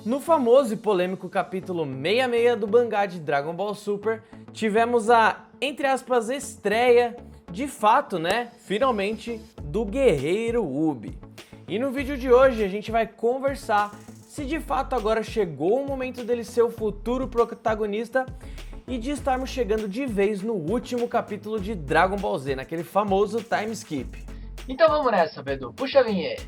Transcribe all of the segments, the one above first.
No famoso e polêmico capítulo 66 do mangá de Dragon Ball Super, tivemos a, entre aspas, estreia, de fato, né, finalmente, do Guerreiro Ubi. E no vídeo de hoje a gente vai conversar se de fato agora chegou o momento dele ser o futuro protagonista e de estarmos chegando de vez no último capítulo de Dragon Ball Z, naquele famoso time skip. Então vamos nessa, Bedu. Puxa a vinheta.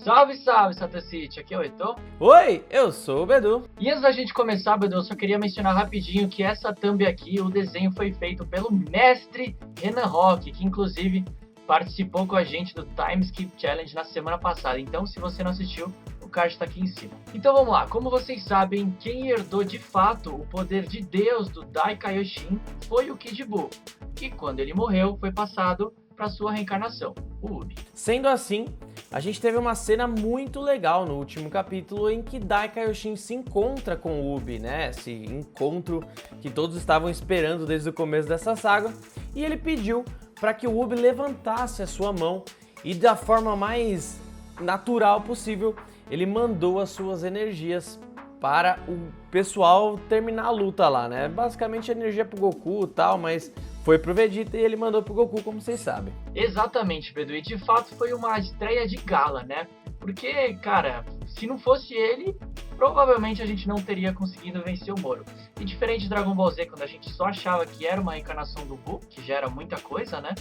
Salve, salve, Satocity! Aqui é o Heitor. Oi, eu sou o Bedu. E antes da gente começar, Bedu, eu só queria mencionar rapidinho que essa thumb aqui, o desenho foi feito pelo mestre Renan Roque, que inclusive participou com a gente do Time Skip Challenge na semana passada. Então, se você não assistiu, o card está aqui em cima. Então vamos lá, como vocês sabem, quem herdou de fato o poder de Deus do Dai Kaioshin foi o Kid Buu, que quando ele morreu foi passado para sua reencarnação, o Ubi. Sendo assim, a gente teve uma cena muito legal no último capítulo em que Dai Kaioshin se encontra com o Ubi, né? Esse encontro que todos estavam esperando desde o começo dessa saga, e ele pediu para que o Ubi levantasse a sua mão e da forma mais natural possível, ele mandou as suas energias para o pessoal terminar a luta lá, né? Basicamente energia pro Goku e tal, mas foi pro Vegeta e ele mandou pro Goku, como vocês sabem. Exatamente, Pedro, e de fato foi uma estreia de gala, né? Porque, cara, se não fosse ele, provavelmente a gente não teria conseguido vencer o Moro. E diferente de Dragon Ball Z, quando a gente só achava que era uma reencarnação do Buu, que já era muita coisa, né?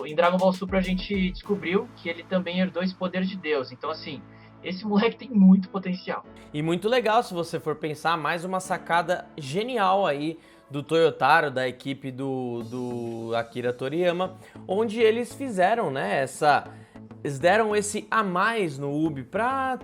Em Dragon Ball Super a gente descobriu que ele também herdou esse poder de Deus. Então, assim, esse moleque tem muito potencial. E muito legal se você for pensar, mais uma sacada genial aí do Toyotaro, da equipe do Akira Toriyama, onde eles fizeram, né, eles deram esse a mais no Ubi para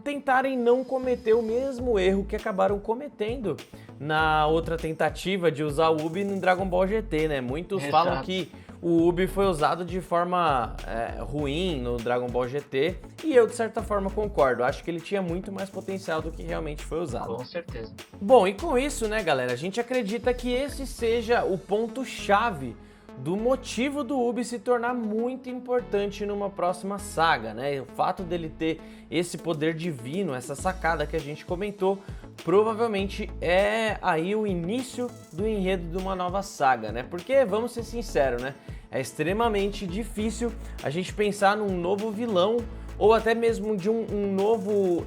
tentarem não cometer o mesmo erro que acabaram cometendo na outra tentativa de usar o Ubi no Dragon Ball GT, né? Muitos falam que o Ubi foi usado de forma ruim no Dragon Ball GT, e eu de certa forma concordo, acho que ele tinha muito mais potencial do que realmente foi usado. Com certeza. Bom, e com isso, né, galera, a gente acredita que esse seja o ponto-chave do motivo do Ubi se tornar muito importante numa próxima saga, né? O fato dele ter esse poder divino, essa sacada que a gente comentou, provavelmente é aí o início do enredo de uma nova saga, né? Porque, vamos ser sinceros, né? É extremamente difícil a gente pensar num novo vilão ou até mesmo de um novo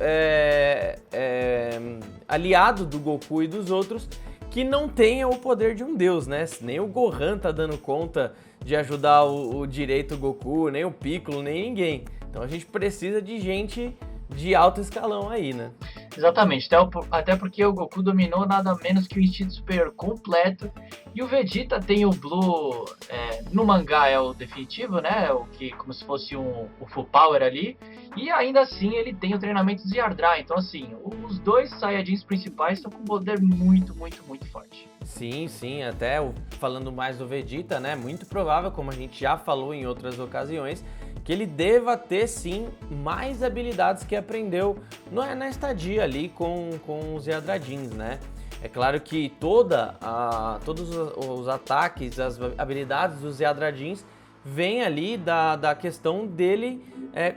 aliado do Goku e dos outros que não tenha o poder de um deus, né? Nem o Gohan tá dando conta de ajudar o direito Goku, nem o Piccolo, nem ninguém. Então a gente precisa de gente de alto escalão aí, né? Exatamente, até porque o Goku dominou nada menos que o instinto superior completo, e o Vegeta tem o Blue, no mangá é o definitivo, né? O que como se fosse o Full Power ali, e ainda assim ele tem o treinamento de Yardra. Então assim, os dois Saiyajins principais estão com um poder muito forte. Sim, sim, até falando mais do Vegeta, né? Muito provável, como a gente já falou em outras ocasiões, que ele deva ter sim mais habilidades que aprendeu na estadia ali com os Yardradins, né? É claro que todos os ataques, as habilidades dos Yardradins vêm ali da questão dele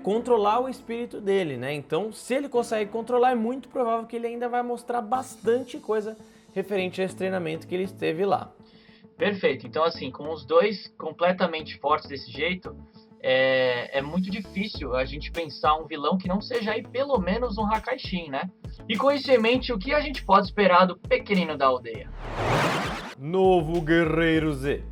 controlar o espírito dele, né? Então, se ele consegue controlar, é muito provável que ele ainda vai mostrar bastante coisa referente a esse treinamento que ele esteve lá. Perfeito. Então, assim, com os dois completamente fortes desse jeito, é muito difícil a gente pensar um vilão que não seja aí pelo menos um Hakaishin, né? E com isso em mente, o que a gente pode esperar do pequenino da aldeia? Novo Guerreiro Z.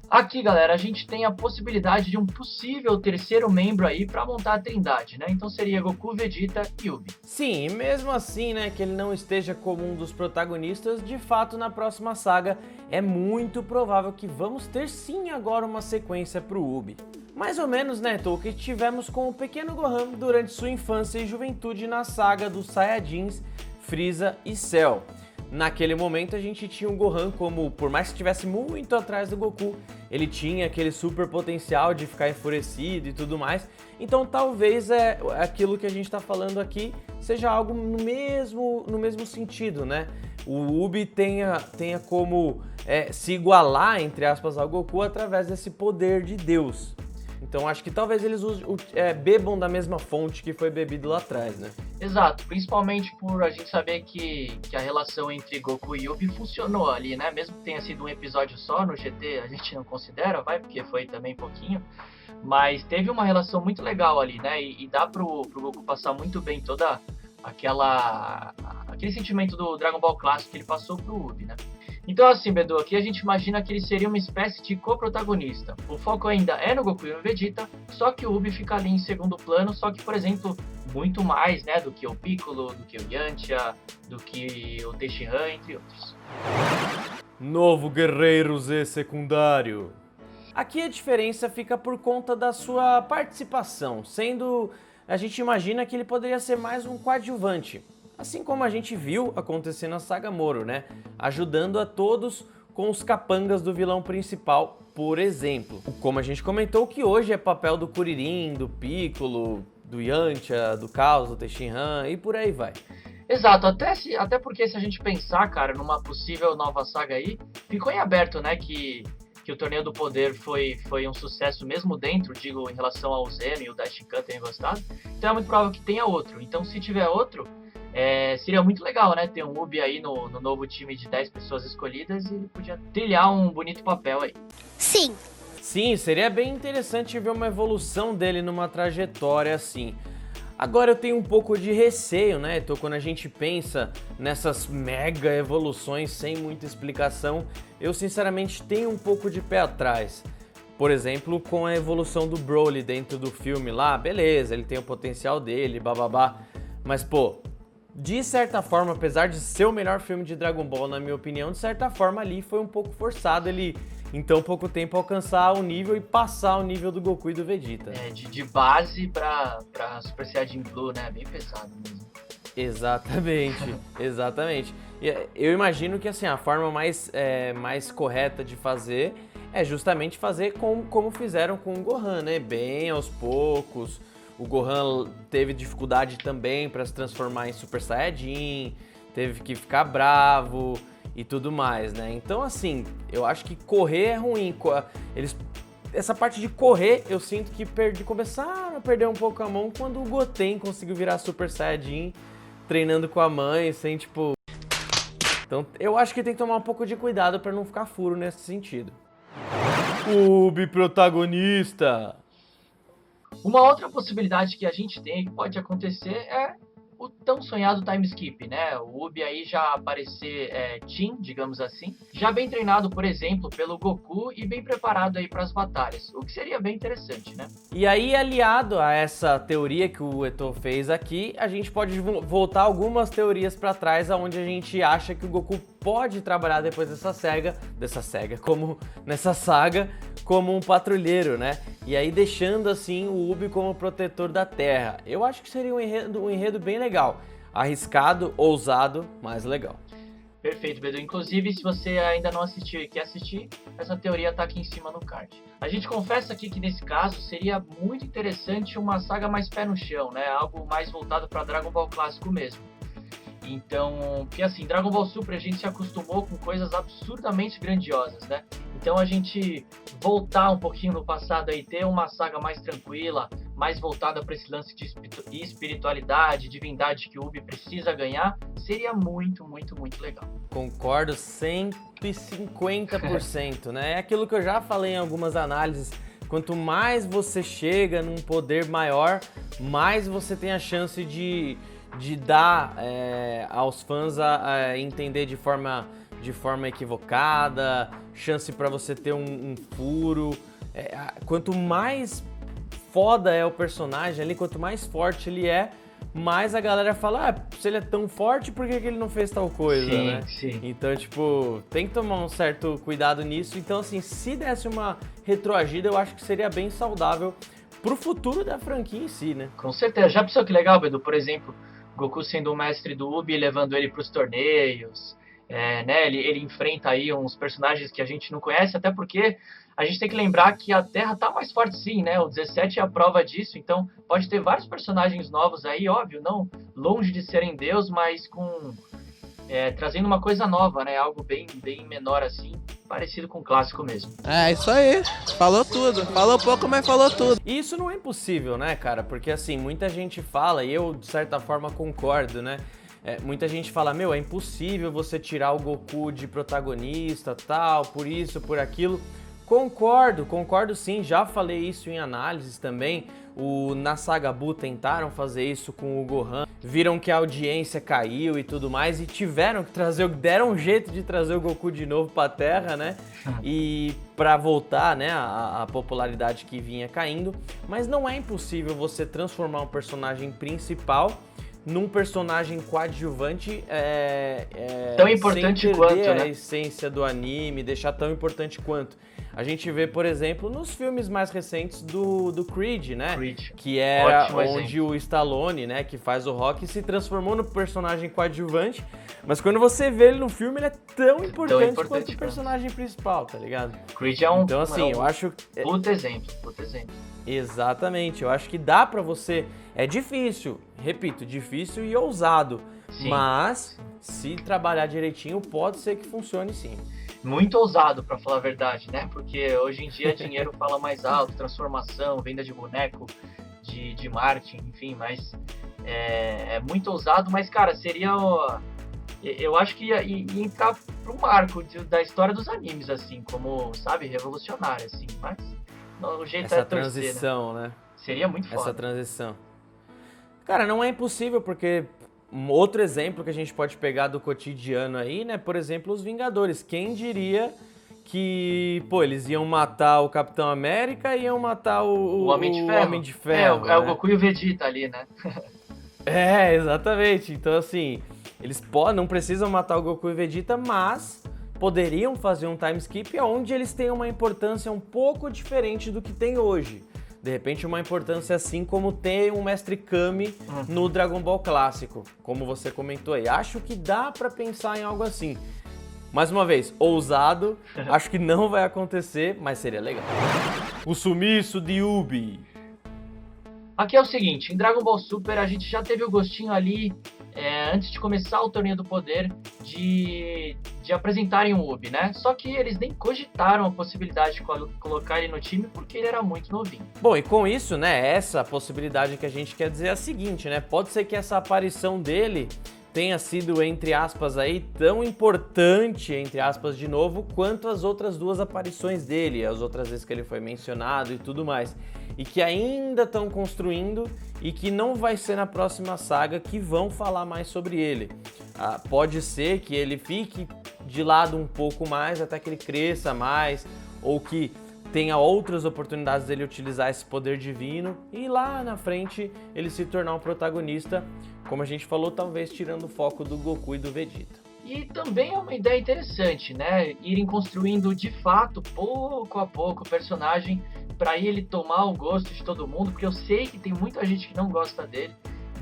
Aqui, galera, a gente tem a possibilidade de um possível terceiro membro aí para montar a trindade, né? Então seria Goku, Vegeta e Ubi. Sim, e mesmo assim, né, que ele não esteja como um dos protagonistas, de fato na próxima saga é muito provável que vamos ter sim agora uma sequência pro Ubi. Mais ou menos, né, o que tivemos com o pequeno Gohan durante sua infância e juventude na saga dos Saiyajins, Frieza e Cell. Naquele momento a gente tinha o Gohan como, por mais que estivesse muito atrás do Goku, ele tinha aquele super potencial de ficar enfurecido e tudo mais. Então talvez aquilo que a gente está falando aqui seja algo no mesmo sentido, né? O Ubi tenha como se igualar, entre aspas, ao Goku através desse poder de Deus. Então acho que talvez eles bebam da mesma fonte que foi bebido lá atrás, né? Exato, principalmente por a gente saber que a relação entre Goku e Yubi funcionou ali, né? Mesmo que tenha sido um episódio só no GT, a gente não considera, porque foi também pouquinho. Mas teve uma relação muito legal ali, né? E dá pro Goku passar muito bem toda aquele sentimento do Dragon Ball clássico que ele passou pro Ubi, né? Então assim, Bedu, aqui a gente imagina que ele seria uma espécie de co-protagonista. O foco ainda é no Goku e no Vegeta, só que o Ubi fica ali em segundo plano, só que, por exemplo, muito mais, né, do que o Piccolo, do que o Yantia, do que o Tenshinhan, entre outros. Novo Guerreiro Z secundário. Aqui a diferença fica por conta da sua participação, sendo a gente imagina que ele poderia ser mais um coadjuvante. Assim como a gente viu acontecer na saga Moro, né? Ajudando a todos com os capangas do vilão principal, por exemplo. Como a gente comentou que hoje é papel do Kuririn, do Piccolo, do Yantia, do Chaos, do Tenshinhan e por aí vai. Exato, até porque se a gente pensar, cara, numa possível nova saga aí, ficou em aberto, né, que o Torneio do Poder foi um sucesso mesmo dentro, digo, em relação ao Zeno e o Daishikan terem gostado. Então é muito provável que tenha outro. Então se tiver outro, seria muito legal, né? Ter um Ubi aí no novo time de 10 pessoas escolhidas e ele podia trilhar um bonito papel aí. Sim. Sim, seria bem interessante ver uma evolução dele numa trajetória assim. Agora eu tenho um pouco de receio, né? Então quando a gente pensa nessas mega evoluções sem muita explicação, eu sinceramente tenho um pouco de pé atrás. Por exemplo, com a evolução do Broly dentro do filme lá, beleza, ele tem o potencial dele, bababá. Mas pô, de certa forma, apesar de ser o melhor filme de Dragon Ball, na minha opinião, de certa forma ali foi um pouco forçado ele em tão pouco tempo alcançar o nível e passar o nível do Goku e do Vegeta. De base pra Super Saiyajin Blue, né? Bem pesado mesmo. Exatamente, exatamente. Eu imagino que assim, a forma mais correta de fazer é justamente fazer como fizeram com o Gohan, né? Bem aos poucos. O Gohan teve dificuldade também para se transformar em Super Saiyajin, teve que ficar bravo e tudo mais, né? Então, assim, eu acho que correr é ruim. Essa parte de correr, eu sinto que começaram a perder um pouco a mão quando o Goten conseguiu virar Super Saiyajin, treinando com a mãe, sem, tipo... Então, eu acho que tem que tomar um pouco de cuidado para não ficar furo nesse sentido. Ubi protagonista! Uma outra possibilidade que a gente tem que pode acontecer é o tão sonhado time skip, né? O Ubi aí já aparecer Team, digamos assim, já bem treinado, por exemplo, pelo Goku e bem preparado aí para as batalhas, o que seria bem interessante, né? E aí, aliado a essa teoria que o Eto'o fez aqui, a gente pode voltar algumas teorias para trás, aonde a gente acha que o Goku pode trabalhar depois nessa saga, como um patrulheiro, né? E aí deixando assim o Ubi como protetor da Terra. Eu acho que seria um enredo bem legal. Arriscado, ousado, mas legal. Perfeito, Bedu. Inclusive, se você ainda não assistiu e quer assistir, essa teoria tá aqui em cima no card. A gente confessa aqui que nesse caso seria muito interessante uma saga mais pé no chão, né? Algo mais voltado para Dragon Ball clássico mesmo. Então, porque assim, Dragon Ball Super a gente se acostumou com coisas absurdamente grandiosas, né? Então a gente voltar um pouquinho no passado aí, ter uma saga mais tranquila, mais voltada para esse lance de espiritualidade, divindade que o Ubi precisa ganhar, seria muito, muito, muito legal. Concordo 150%, né? É aquilo que eu já falei em algumas análises. Quanto mais você chega num poder maior, mais você tem a chance de dar aos fãs a entender de forma equivocada, chance para você ter um furo. Quanto mais foda é o personagem ali, quanto mais forte ele é, mais a galera fala, se ele é tão forte, por que ele não fez tal coisa, sim, né? Sim. Então, tipo, tem que tomar um certo cuidado nisso. Então, assim, se desse uma retroagida, eu acho que seria bem saudável pro futuro da franquia em si, né? Com certeza. Já pensou que legal, Bedu? Por exemplo, Goku sendo o mestre do Ubi, levando ele pros torneios, né? Ele enfrenta aí uns personagens que a gente não conhece, até porque a gente tem que lembrar que a Terra tá mais forte sim, né? O 17 é a prova disso, então pode ter vários personagens novos aí, óbvio, não longe de serem Deus, mas trazendo uma coisa nova, né? Algo bem menor assim, parecido com o clássico mesmo. É, isso aí. Falou tudo. Falou pouco, mas falou tudo. E isso não é impossível, né, cara? Porque assim, muita gente fala, e eu de certa forma concordo, né? Muita gente fala, é impossível você tirar o Goku de protagonista, tal, por isso, por aquilo. Concordo sim, já falei isso em análises também. Na Saga Buu tentaram fazer isso com o Gohan, viram que a audiência caiu e tudo mais, e deram um jeito de trazer o Goku de novo pra Terra, né? E pra voltar, né, a popularidade que vinha caindo. Mas não é impossível você transformar um personagem principal num personagem coadjuvante tão importante sem quanto, perder né? a essência do anime, deixar tão importante quanto. A gente vê, por exemplo, nos filmes mais recentes do Creed, né? Que era onde o Stallone, né, que faz o Rocky, se transformou no personagem coadjuvante, mas quando você vê ele no filme, ele é tão importante quanto o personagem principal, tá ligado? Creed é um... Então, assim, eu acho... Puta exemplo. Exatamente, eu acho que dá pra você... É difícil, repito, difícil e ousado, sim, mas se trabalhar direitinho, pode ser que funcione sim. Muito ousado, pra falar a verdade, né? Porque hoje em dia dinheiro fala mais alto, transformação, venda de boneco, de marketing, enfim, mas é muito ousado, mas, cara, seria... Eu acho que ia entrar pro marco da história dos animes, assim, como, sabe, revolucionário, assim, mas o jeito essa é torcer, transição, né? Seria muito foda. Essa transição. Cara, não é impossível, porque outro exemplo que a gente pode pegar do cotidiano aí, né? Por exemplo, os Vingadores. Quem diria que, eles iam matar o Capitão América e iam matar o Homem de Ferro. É o Goku e o Vegeta ali, né? Exatamente. Então, assim, eles não precisam matar o Goku e o Vegeta, mas poderiam fazer um time skip onde eles têm uma importância um pouco diferente do que tem hoje. De repente, uma importância assim como ter um Mestre Kami no Dragon Ball clássico, como você comentou aí. Acho que dá pra pensar em algo assim. Mais uma vez, ousado, acho que não vai acontecer, mas seria legal. O sumiço de Ubi. Aqui é o seguinte, em Dragon Ball Super a gente já teve o gostinho ali, antes de começar o Torneio do Poder, de apresentarem o Ubi, né? Só que eles nem cogitaram a possibilidade de colocar ele no time porque ele era muito novinho. Bom, e com isso, né, essa possibilidade que a gente quer dizer é a seguinte, né? Pode ser que essa aparição dele tenha sido, entre aspas, aí, tão importante, entre aspas, de novo, quanto as outras duas aparições dele, as outras vezes que ele foi mencionado e tudo mais. E que ainda estão construindo e que não vai ser na próxima saga que vão falar mais sobre ele. Pode ser que ele fique de lado um pouco mais até que ele cresça mais, ou que tenha outras oportunidades dele utilizar esse poder divino e lá na frente ele se tornar um protagonista, como a gente falou, talvez tirando o foco do Goku e do Vegeta. E também é uma ideia interessante, né? Irem construindo de fato, pouco a pouco, o personagem para ele tomar o gosto de todo mundo, porque eu sei que tem muita gente que não gosta dele.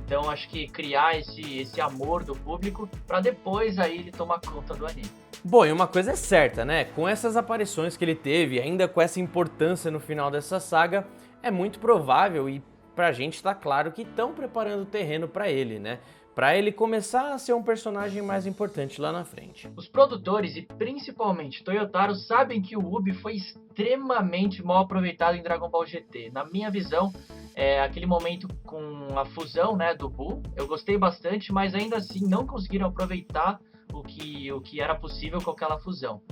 Então acho que criar esse amor do público para depois aí ele tomar conta do anime. Bom, e uma coisa é certa, né? Com essas aparições que ele teve, ainda com essa importância no final dessa saga, é muito provável e pra gente tá claro que estão preparando o terreno pra ele, né? Pra ele começar a ser um personagem mais importante lá na frente. Os produtores e principalmente Toyotaro sabem que o Ubi foi extremamente mal aproveitado em Dragon Ball GT. Na minha visão, aquele momento com a fusão, né, do Buu, eu gostei bastante, mas ainda assim não conseguiram aproveitar o que era possível com aquela fusão.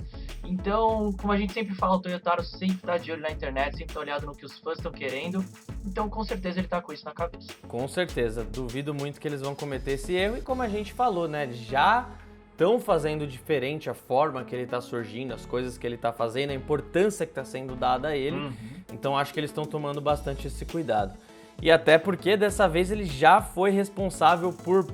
Então, como a gente sempre fala, o Toyotaro sempre tá de olho na internet, sempre tá olhado no que os fãs estão querendo, então com certeza ele tá com isso na cabeça. Com certeza, duvido muito que eles vão cometer esse erro e como a gente falou, né, já estão fazendo diferente a forma que ele tá surgindo, as coisas que ele tá fazendo, a importância que tá sendo dada a ele, então acho que eles estão tomando bastante esse cuidado. E até porque dessa vez ele já foi responsável por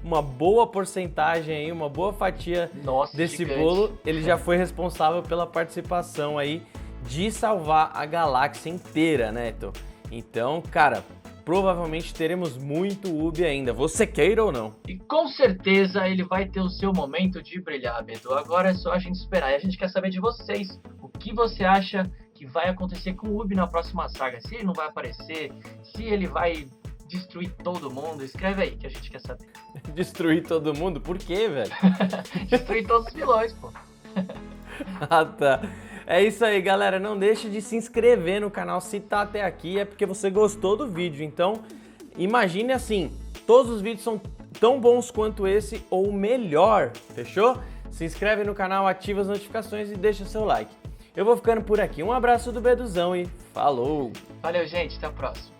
uma boa porcentagem aí, uma boa fatia desse gigante bolo, ele já foi responsável pela participação aí de salvar a galáxia inteira, né, Eto? Então, cara, provavelmente teremos muito Ubi ainda, você queira ou não. E com certeza ele vai ter o seu momento de brilhar, Beto. Agora é só a gente esperar. E a gente quer saber de vocês. O que você acha que vai acontecer com o Ubi na próxima saga? Se ele não vai aparecer, se ele vai destruir todo mundo, escreve aí que a gente quer saber. Destruir todo mundo? Por quê, velho? Destruir todos os vilões, pô. Ah, tá. É isso aí, galera. Não deixe de se inscrever no canal. Se tá até aqui é porque você gostou do vídeo. Então, imagine assim, todos os vídeos são tão bons quanto esse ou melhor, fechou? Se inscreve no canal, ativa as notificações e deixa seu like. Eu vou ficando por aqui. Um abraço do Beduzão e falou! Valeu, gente. Até o próximo.